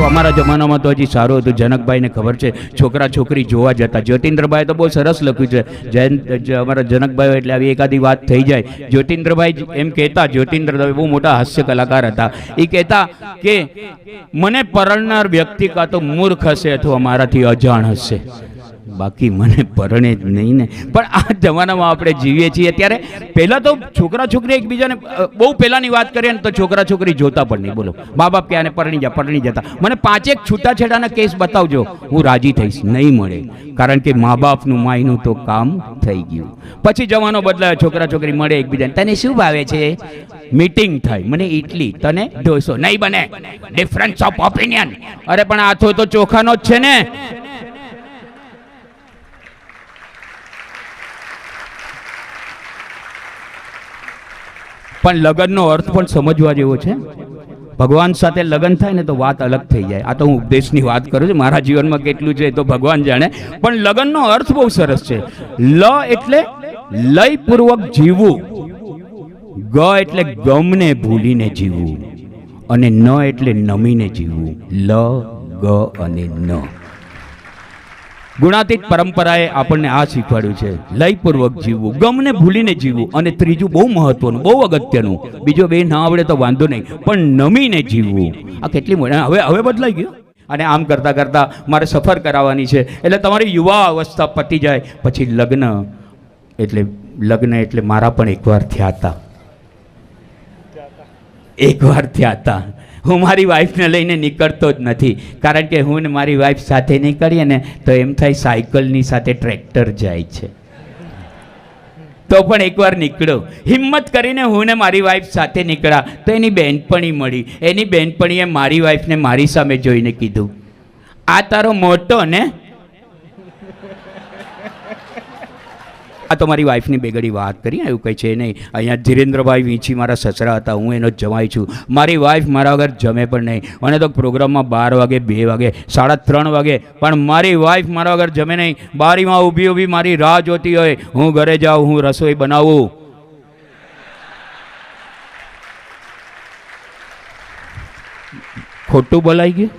અમારા જમાનામાં તો હજી સારું હતું. જનકભાઈને ખબર છે છોકરા છોકરી જોવા જતા. જ્યોતિન્દ્રભાઈ તો બહુ સરસ લખ્યું છે. અમારા જનકભાઈ એટલે આવી એકાદી વાત થઈ જાય. જ્યોતિન્દ્રભાઈ એમ કહેતા, જ્યોતિન્દ્રભાઈ બહુ મોટા હાસ્ય કલાકાર હતા. એ કહેતા કે મને પરણનાર વ્યક્તિ કાં તો મૂર્ખ હશે અથવા મારાથી અજાણ હશે, બાકી મને પરણે જ નહીં ને. પણ આ જમાનામાં આપણે જીવીએ છીએ ત્યારે પહેલાં તો છોકરા છોકરી એકબીજાને બહુ પહેલાંની વાત કરીએ ને તો છોકરા છોકરી જોતા પણ નહીં. બોલો, મા બાપ કે આને પરણી જતા. મને 5 છૂટાછેડાના કેસ બતાવજો, હું રાજી થઈશ. નહીં મળે, કારણ કે મા બાપનું માયનું તો કામ થઈ ગયું. પછી જમાનો બદલાયો, છોકરા છોકરી મળે એકબીજાને. તને શું ભાવે છે? મીટિંગ થાય, મને ઇડલી, તને ઢોસો. નહીં બને, ડિફરન્સ ઓફ ઓપિનિયન. અરે પણ આથો તો ચોખાનો જ છે ને. પણ લગ્નનો અર્થ પણ સમજવા જેવો છે. ભગવાન સાથે લગ્ન થાય ને તો વાત અલગ થઈ જાય. આ તો હું ઉપદેશની વાત કરું છું, મારા જીવનમાં કેટલું છે તો ભગવાન જાણે. પણ લગ્નનો અર્થ બહુ સરસ છે. લ એટલે લયપૂર્વક જીવવું, ગ એટલે ગમને ભૂલીને જીવવું, અને ન એટલે નમીને જીવવું. લ, ગ અને ન. ગુણાતીત પરંપરાએ આપણને આ શીખવાડ્યું છે, લયપૂર્વક જીવવું, ગમને ભૂલીને જીવવું, અને ત્રીજું બહુ મહત્વનું, બહુ અગત્યનું, બીજો બે ના આવડે તો વાંધો નહીં, પણ નમીને જીવવું. આ કેટલી મોટી, હવે બદલાઈ ગયું. અને આમ કરતાં કરતાં મારે સફર કરાવવાની છે. એટલે તમારી યુવા અવસ્થા પતી જાય પછી લગ્ન એટલે મારા પણ એકવાર થયા હતા. હું મારી વાઈફને લઈને નીકળતો જ નથી, કારણ કે હું ને મારી વાઈફ સાથે નીકળીએ ને તો એમ થાય સાયકલની સાથે ટ્રેક્ટર જાય છે. તો પણ એકવાર નીકળ્યો, હિંમત કરીને હું ને મારી વાઈફ સાથે નીકળ્યા તો એની બહેનપણી મળી. એની બહેનપણીએ મારી વાઈફને મારી સામે જોઈને કીધું, આ તારો મોટો ને? આ તો મારી વાઈફની બેગડી વાત કરી, એવું કંઈ છે નહીં. અહીંયા ધીરેન્દ્રભાઈ વીંછી મારા સસરા હતા, હું એનો જમાઈ છું. મારી વાઈફ મારા વગર જમે પણ નહીં. અને તો પ્રોગ્રામમાં 12 વાગે, 2 વાગે, 3:30 વાગે, પણ મારી વાઈફ મારા વગર જમે નહીં. બારીમાં ઊભી મારી રાહ જોતી હોય, હું ઘરે જાઉં, હું રસોઈ બનાવું. ખોટું બોલાઈ ગયું.